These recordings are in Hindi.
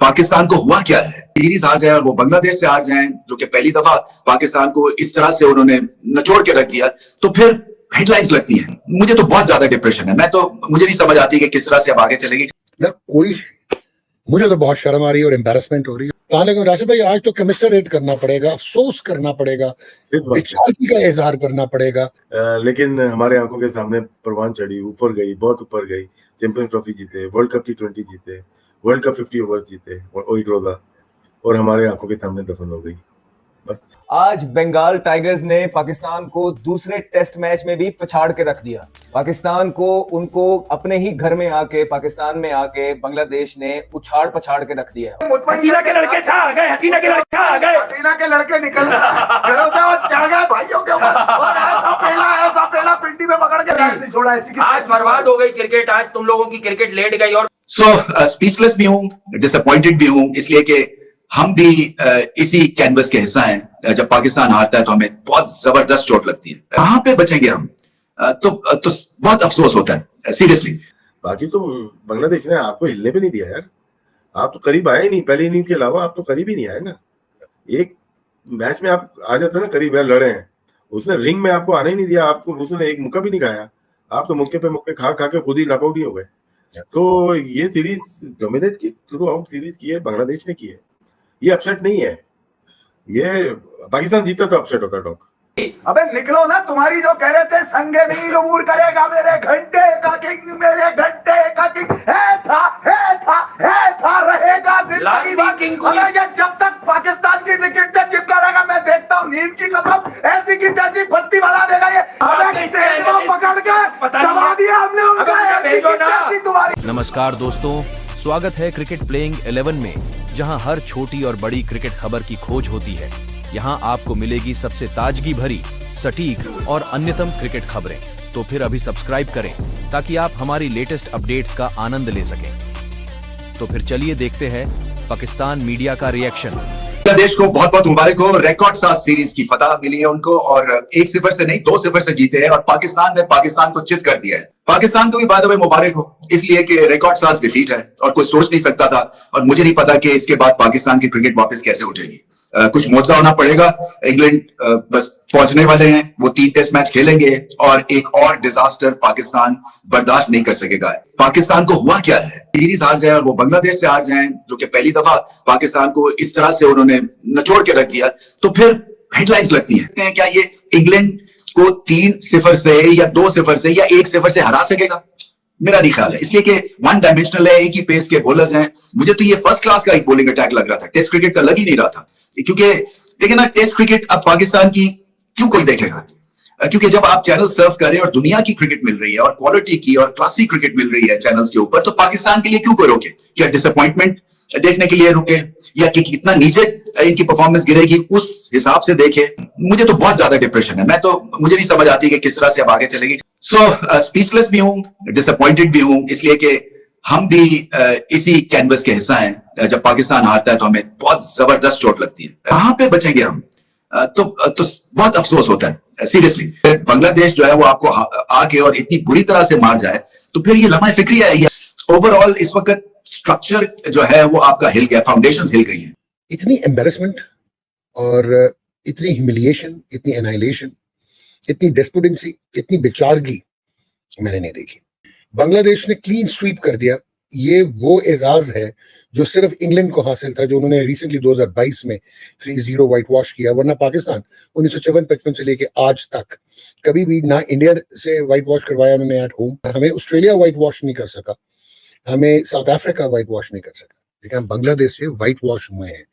पाकिस्तान को हुआ क्या है, सीरीज हार जाए और वो बांग्लादेश से हार जाए, जो कि पहली दफा पाकिस्तान को इस तरह से उन्होंने नचोड़ के रख दिया, तो फिर हेडलाइंस लगती हैं। मुझे तो बहुत ज्यादा डिप्रेशन है, मुझे नहीं समझ आती कि किस तरह से अब आगे चलेगी। मुझे तो बहुत शर्म आ रही है और एम्बैरेसमेंट हो रही है। लेकिन राशिद भाई, आज तो कमिसरेट करना पड़ेगा, अफसोस करना पड़ेगा, बेचारगी का इजहार करना पड़ेगा। लेकिन हमारे आंखों के सामने परवान चढ़ी, ऊपर गई, बहुत ऊपर गई, चैंपियंस ट्रॉफी जीते, वर्ल्ड कप T20 जीते, वर्ल्ड कप 50 ओवर्स जीते, एक रोजा, और हमारे आंखों के सामने दफन हो गई। बस आज बंगाल टाइगर्स ने पाकिस्तान को दूसरे टेस्ट मैच में भी पछाड़ के रख दिया। पाकिस्तान को उनको अपने ही घर में आके, पाकिस्तान में आके बांग्लादेश ने उछाड़ पछाड़ के रख दिया। हसीना के लड़के छा गए, हसीना के लड़के आ गए, हसीना के लड़के निकल घरों से और जा गए भाइयों के ऊपर, और ऐसा पहला पिंडी में पकड़ के छोड़ा। आज बर्बाद हो गई क्रिकेट, आज तुम लोगों की क्रिकेट लेट गई। और स्पीचलेस भी हूँ, डिसअपॉइंटेड भी हूँ, इसलिए कि हम भी इसी कैनवस के हिस्सा हैं। जब पाकिस्तान हारता है तो हमें बहुत जबरदस्त चोट लगती है। कहां पे बचेंगे हम? तो बहुत अफसोस होता है सीरियसली। बाकी तो बांग्लादेश ने आपको हिलने पे नहीं दिया यार, आप तो करीब आए नहीं, पहली इनिंग के अलावा आप तो करीब ही नहीं आए ना। एक मैच में आप आ जाते ना करीब, यार लड़े हैं, उसने रिंग में आपको आने ही नहीं दिया, आपको उसने एक मुक्का भी नहीं खाया, आप तो मुक्के पे मुक्के खा खा के खुद ही नॉकआउट ही हो गए। तो ये सीरीज डोमिनेट की, थ्रू आउट सीरीज की है बांग्लादेश ने की है, ये अपसेट नहीं है। ये पाकिस्तान जीता तो अपसेट होता टॉक। अबे निकलो ना, तुम्हारी जो कह रहे थे संगे वीर अबूर करेगा मेरे घंटे का किंग, मेरे घंटे का किंग है था रहेगा जिंदगी भर। अबे ये जब तक पाकिस्तान की विकेट से चिपका रहेगा, मैं देखता हूँ नीम की कसम ऐसी की तैसी बत्ती बना देगा ये। अबे पकड़ के दबा दिया हमने उनका। नमस्कार दोस्तों, स्वागत है क्रिकेट प्लेइंग 11 में, जहां हर छोटी और बड़ी क्रिकेट खबर की खोज होती है। यहां आपको मिलेगी सबसे ताजगी भरी, सटीक और अन्यतम क्रिकेट खबरें। तो फिर अभी सब्सक्राइब करें ताकि आप हमारी लेटेस्ट अपडेट्स का आनंद ले सकें। तो फिर चलिए देखते हैं पाकिस्तान मीडिया का रिएक्शन। बांग्लादेश को बहुत बहुत मुबारक हो, रिकॉर्ड साथ सीरीज की फतह मिली है उनको, और 1-0 से नहीं 2-0 से जीते हैं, और पाकिस्तान ने पाकिस्तान को चित कर दिया है। पाकिस्तान को भी बाय द वे मुबारक हो, इसलिए कि रिकॉर्ड साथ डिफीट है और कोई सोच नहीं सकता था, और मुझे नहीं पता कि इसके बाद पाकिस्तान की क्रिकेट वापस कैसे उठेगी। कुछ मोजा होना पड़ेगा। इंग्लैंड बस पहुंचने वाले हैं, वो 3 टेस्ट मैच खेलेंगे और एक और डिजास्टर पाकिस्तान बर्दाश्त नहीं कर सकेगा। पाकिस्तान को हुआ क्या है, सीरीज हार जाए और वो बांग्लादेश से हार जाए, जो कि पहली दफा पाकिस्तान को इस तरह से उन्होंने नचोड़ के रख दिया, तो फिर हेडलाइंस लगती हैं। क्या ये इंग्लैंड को 3-0 से या 2-0 से या 1-0 से हरा सकेगा? मेरा नहीं ख्याल है, इसलिए कि वन डायमेंशनल है, एक ही पेस के बॉलर्स हैं। मुझे तो ये फर्स्ट क्लास का एक बॉलिंग अटैक लग रहा था, टेस्ट क्रिकेट का लग ही नहीं रहा था। क्योंकि देखिए ना, टेस्ट क्रिकेट अब पाकिस्तान की क्यों कोई देखेगा? क्योंकि जब आप चैनल सर्व कर रहे हैं और दुनिया की क्रिकेट मिल रही है और क्वालिटी की और क्लासिक क्रिकेट मिल रही है चैनल्स के ऊपर, तो पाकिस्तान के लिए क्यों कोई रोके? क्या डिसअपॉइंटमेंट देखने के लिए रुके, या कि कितना नीचे इनकी परफॉर्मेंस गिरेगी उस हिसाब से देखे? मुझे तो बहुत ज्यादा डिप्रेशन है, मुझे नहीं समझ आती कि किस तरह से अब आगे चलेगी। स्पीचलेस भी हूँ, डिसअपॉइंटेड भी हूँ, इसलिए कि हम भी इसी कैनवस के हिस्सा हैं। जब पाकिस्तान हारता है तो हमें बहुत जबरदस्त चोट लगती है। कहां पे बचेंगे हम? तो बहुत अफसोस होता है सीरियसली। बांग्लादेश जो है वो आपको आके और इतनी बुरी तरह से मार जाए, तो फिर ये लम्हा फिक्री है। ओवरऑल इस वक्त स्ट्रक्चर जो है वो आपका हिल गया, फाउंडेशन हिल गई है। इतनी एम्बेरसमेंट और इतनी ह्यूमिलिएशन, इतनी एनाइलेशन, इतनी डेस्पोडेंसी, इतनी बेचारगी मैंने नहीं देखी। बांग्लादेश ने क्लीन स्वीप कर दिया। ये वो एजाज है जो सिर्फ इंग्लैंड को हासिल था, जो उन्होंने रिसेंटली 2022 में 3-0 व्हाइट वॉश किया। वरना पाकिस्तान 1954-55 से लेके आज तक कभी भी ना इंडिया से व्हाइट वॉश करवाया उन्होंने एट होम। हमें ऑस्ट्रेलिया व्हाइट वॉश नहीं कर सका, हमें साउथ अफ्रीका व्हाइट वॉश नहीं कर सका, लेकिन हम बांग्लादेश से व्हाइट वॉश हुए हैं।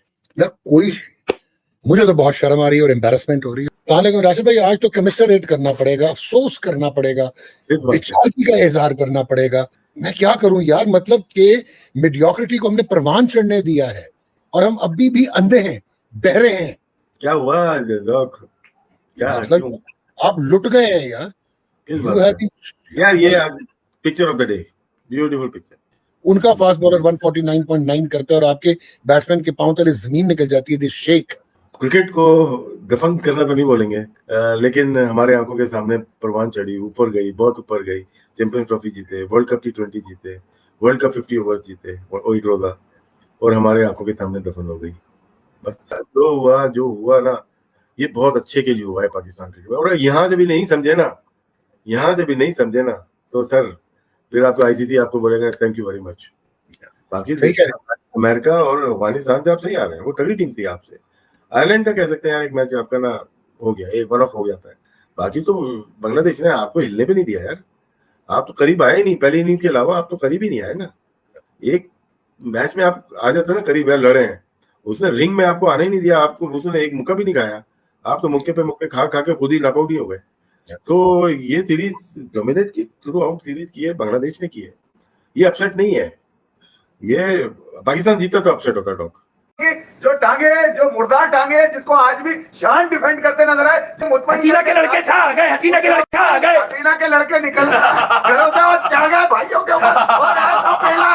मुझे तो बहुत शर्म आ रही है और एम्बैरेसमेंट हो रही है। लेकिन राशिद भाई, आज तो कमिसरेट करना पड़ेगा, अफसोस करना पड़ेगा, बेचारगी का इजहार करना पड़ेगा। मैं क्या करूं यार, मतलब कि मीडियोक्रिटी को हमने परवान चढ़ने दिया है और हम अभी भी अंधे हैं, बहरे हैं। क्या हुआ क्या मतलब आप लुट गए हैं यार। ये picture of the day, beautiful picture. उनका फास्ट बॉलर 149.9 करता है और आपके बैट्समैन के पांव तले जमीन निकल जाती है। दिस शेख क्रिकेट को दफन करना तो नहीं बोलेंगे, लेकिन हमारे आंखों के सामने परवान चढ़ी, ऊपर गई, बहुत ऊपर गई, चैंपियंस ट्रॉफी जीते, वर्ल्ड कप T20 जीते, वर्ल्ड कप 50 ओवर्स जीते, एक रोजा, और हमारे आंखों के सामने दफन हो गई। बस जो हुआ ना, ये बहुत अच्छे के लिए हुआ है पाकिस्तान क्रिकेट में। और यहाँ से भी नहीं समझे ना तो सर फिर आपको आईसीसी आपको बोलेगा थैंक यू वेरी मच। बाकी अमेरिका और अफगानिस्तान से आप सही आ रहे हैं, वो तगड़ी टीम थी आपसे। आयरलैंड का कह सकते हैं एक मैच आपका ना हो गया, एक वन ऑफ हो जाता है। बाकी तो बांग्लादेश ने आपको हिलने भी नहीं दिया यार, आप तो करीब आए नहीं, पहली इनिंग के अलावा आप तो करीब ही नहीं आए ना। एक मैच में आप आ जाते ना करीब यार, लड़े हैं, उसने रिंग में आपको आने ही नहीं दिया, आपको उसने एक मुक्का भी नहीं खाया, आप तो मुक्के पे मुक्के खा के खुद ही नॉकआउट ही हो गए। तो ये सीरीज डोमिनेट की, थ्रू आउट सीरीज की है बांग्लादेश ने की है, ये अपसेट नहीं है। ये पाकिस्तान जीता तो अपसेट होता डॉक। जो टांगे, जो मुर्दार टांगे, जिसको आज भी शान डिफेंड करते नजर आए, हसीना के लड़के छा गए, हसीना के लड़के आ गए, हसीना के लड़के निकल और चढ़ गए भाइयों के ऊपर, और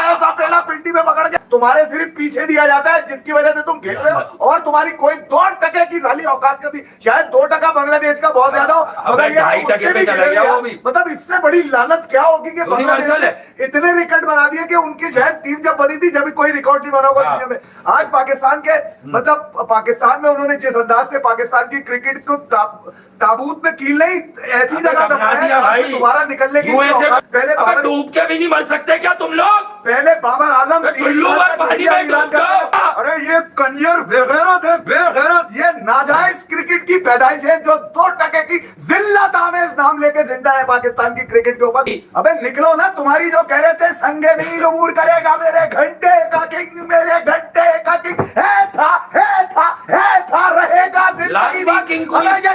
ऐसा पहला पिंडी में पकड़ के तुम्हारे सिर्फ पीछे दिया जाता है, जिसकी वजह से तुम खेल रहे हो, और तुम्हारी कोई 2% की साली औकात करती, शायद 2% बांग्लादेश का बहुत ज्यादा हो, मगर 2.5% पे चला गया वो भी। मतलब इससे बड़ी लानत क्या होगी कि बांग्लादेश इतने रिकॉर्ड बना दिए कि उनकी शायद टीम जब बनी थी जब कोई रिकॉर्ड नहीं बना होगा दुनिया में। आज पाकिस्तान के मतलब पाकिस्तान में उन्होंने जिस अंदाज से पाकिस्तान की क्रिकेट को ताबूत में कील नहीं, ऐसी जगह दफनाया भाई, दोबारा निकलने की पहले डूब के भी नहीं मर सकते क्या तुम लोग? पहले बाबर आजम अरे ये कंजर बेगैरत है, बेगैरत, ये नाजायज क्रिकेट की पैदाइश है जो 2% की जिल्लत आमेज नाम लेके जिंदा है पाकिस्तान की क्रिकेट के ऊपर। अबे निकलो ना, तुम्हारी जो कह रहे थे संगे मील उबूर करेगा मेरे घंटे का किंग, मेरे घंटे का किंग है था रहेगा जिंदगी भर।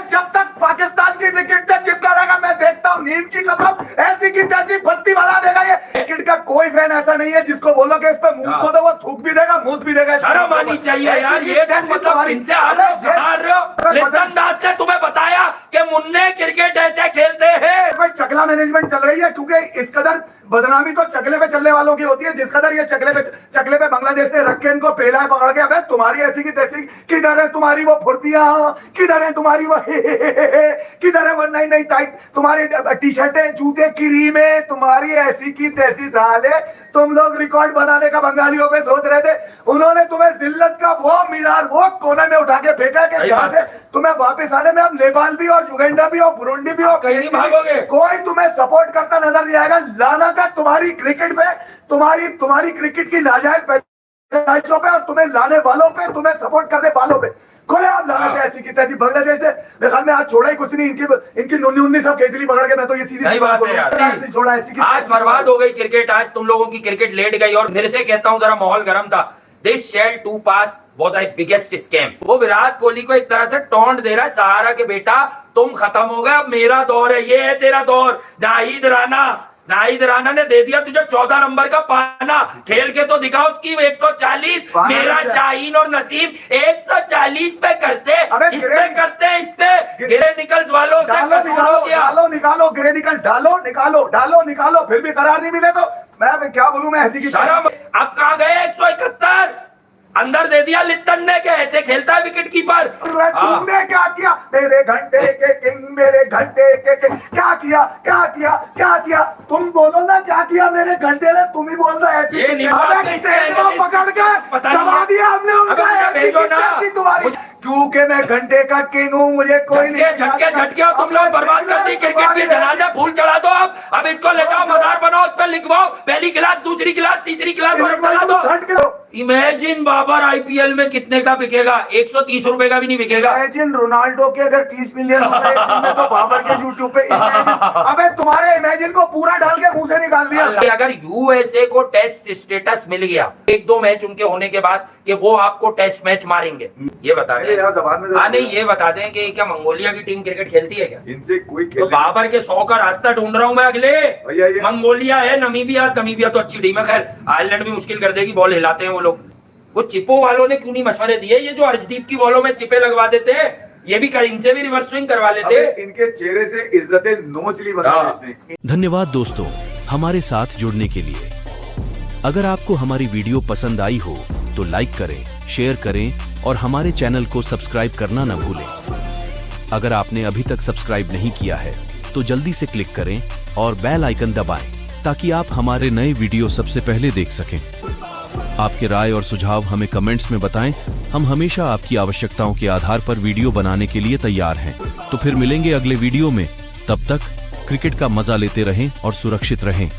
जब तक पाकिस्तान की क्रिकेट से चिपका रहेगा, मैं देखता हूँ नीम की कसम ऐसी की तैसी बत्ती बना देगा। ये क्रिकेट का कोई फैन ऐसा नहीं है जिसको बोलो कि इस पे मुंह खोदो, वो थूक भी देगा, मुंह भी देगा। शर्म आनी चाहिए यार, ये मतलब इनसे हार रहे हो। लिटन दास ने तुम्हें बताया कि मुन्ने क्रिकेट ऐसे खेलते हैं। कोई चकला मैनेजमेंट चल रही है, क्योंकि इस कदर बदनामी तो चकले पे चलने वालों की होती है, जिस कदर ये चकले पे बांग्लादेश ने रख के इनको पहला है पकड़ के। अबे तुम्हारी ऐसी की तैसी, किधर है तुम्हारी वो फुर्तियां, किधर है तुम्हारी वो किधर है वो नई नई टाइट तुम्हारी टी शर्टें, जूते, क्रीमें, तुम्हारी ऐसी की तैसी साले। तुम लोग रिकॉर्ड बनाने का बंगालियों पे सोच रहे थे, उन्होंने तुम्हें जिल्लत का वो मीनार वो कोने में उठा के फेंका कि जहां से तुम्हें वापस आने में अब नेपाल भी और युगांडा भी और बुरुंडी भी और कहीं नहीं भागोगे, कोई तुम्हें सपोर्ट करता नजर नहीं आएगा। लानत है तुम्हारी क्रिकेट पे, तुम्हारी क्रिकेट की नाजायज पैदाइशों पे और तुम्हें लाने वालों पे, तुम्हें सपोर्ट करने वालों पे। खोले आप लानत है ऐसी की तैसी। बांग्लादेश ने मेरे ख्याल में आज छोड़ा ही कुछ नहीं, इनकी नुन्नी सब केजरी पकड़ के, मैं तो ये सीधी सही बात है यार, छोड़ा ऐसी की। आज बर्बाद हो गई क्रिकेट, आज तुम लोगों की क्रिकेट लेट गई। और मेरे से कहता हूं जरा माहौल गर्म था। This shall too pass was a biggest scam. वो विराट कोहली को एक तरह से टॉन्ट दे रहा है सहारा के बेटा तुम खत्म हो गए, अब मेरा दौर है, ये है तेरा दौर। नाहिद राणा ने दे दिया तुझे 14 नंबर का पाना, खेल के तो दिखा उसकी 140। मेरा शाहीन और नसीम 140 पे करते, इस पे करते, इस पे गिरे निकल वालों से निकालो गिरे निकल, डालो निकालो, फिर भी करार नहीं मिले तो मैं क्या बोलूं। मैं ऐसी की शर्म। अब कहां गए 171 अंदर दे दिया लिट्टन ने, के ऐसे खेलता है विकेट कीपर। तुमने क्या किया मेरे घंटे के किंग, मेरे घंटे के किंग, क्या किया तुम बोलो ना, क्या किया मेरे घंटे ने, तुम ही बोल दो ऐसी। पकड़ के दबा दिया हमने उनका तुम्हारी, क्योंकि मैं घंटे का किंग हूँ, मुझे कोई नहीं। झटके तुम लोग बर्बाद कर दी क्रिकेट की। जनाजा फूल चढ़ा दो अब इसको ले जाओ, मजार बनाओ, उस पर लिखवाओ पहली क्लास, दूसरी क्लास, तीसरी क्लास चढ़ा दो। इमेजिन बाबर आईपीएल में कितने का बिकेगा? 130 रुपए का भी नहीं बिकेगा। इमेजिन रोनाल्डो के अगर 30 मिलियन में तो बाबर के यूट्यूब पे अबे तुम्हारे इमेजिन को पूरा डाल के मुंह से निकाल दिया। अगर यूएसए को टेस्ट स्टेटस मिल गया 1-2 मैच उनके होने के बाद कि वो आपको टेस्ट मैच मारेंगे, ये बता दें नहीं, ये बता दें कि क्या मंगोलिया की टीम क्रिकेट खेलती है क्या? इनसे कोई तो बाबर के 100 का रास्ता ढूंढ रहा हूं मैं अगले। मंगोलिया है, नमीबिया तो अच्छी टीम है, खैर आयरलैंड भी मुश्किल कर देगी, बॉल हिलाते हैं वो लोग। वो चिपो वालों ने क्यों नहीं मशवरे दिए? ये जो अर्शदीप की बॉलों में चिपे लगवा देते हैं, ये भी इनसे भी रिवर्स स्विंग करवा लेते। इनके चेहरे से इज्जतें नोच ली बना। धन्यवाद दोस्तों हमारे साथ जुड़ने के लिए। अगर आपको हमारी वीडियो पसंद आई हो तो लाइक करें, शेयर करें और हमारे चैनल को सब्सक्राइब करना न भूलें। अगर आपने अभी तक सब्सक्राइब नहीं किया है तो जल्दी से क्लिक करें और बेल आइकन दबाएं ताकि आप हमारे नए वीडियो सबसे पहले देख सकें। आपके राय और सुझाव हमें कमेंट्स में बताएं। हम हमेशा आपकी आवश्यकताओं के आधार पर वीडियो बनाने के लिए तैयार हैं। तो फिर मिलेंगे अगले वीडियो में। तब तक क्रिकेट का मजा लेते रहें और सुरक्षित रहें।